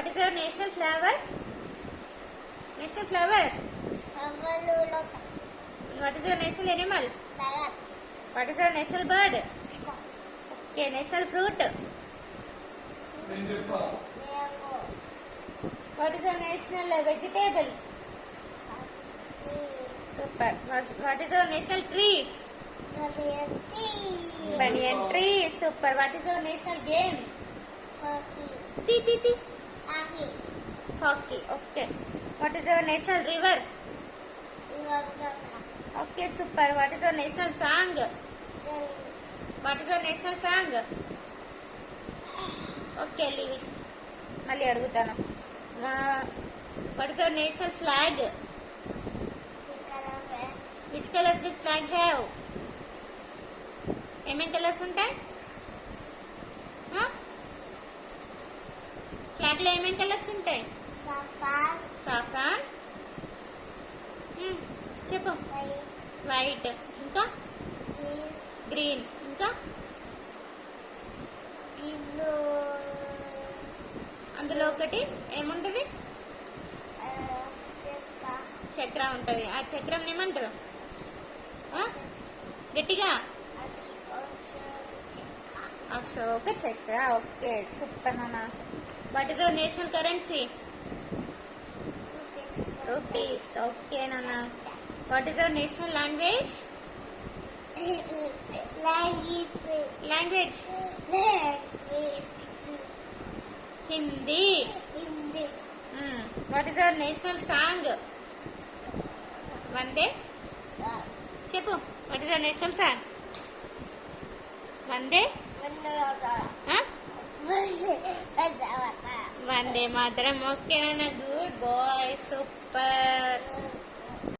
is your national flower? National flower. What is your national animal? What is your national bird? Okay, national fruit. What is your national vegetable? Super. What is your national tree? Banyan tree. Super. What is your national game? T. Hockey. Okay. What is your national river? Okay, super. What is your national song? What is your national song? Okay, leave it. మళ్ళీ అడుగుతాను. What is your national flag? Which colors does flag have? ఏమేం colours ఉంటాయి? Flag లో ఏమేం colours ఉంటాయి? Saffron. చెప్పు. White. ఇంకా green. ఇంకా అందులో ఒకటి ఏముంటది? చక్ర ఉంటది. ఆ చక్రం ఏమంటారు? గట్టిగా అశోక చక్ర. ఓకే, సూపర్ నాన్న. What is your national currency? Rupees. Okay నాన్న. What is your national language? Language Hindi. What is your national song? Vande. చెప్పు. What is your national song? Vande Vande Mataram. Okay నాన్న, గుడ్ బాయ్, సూపర్.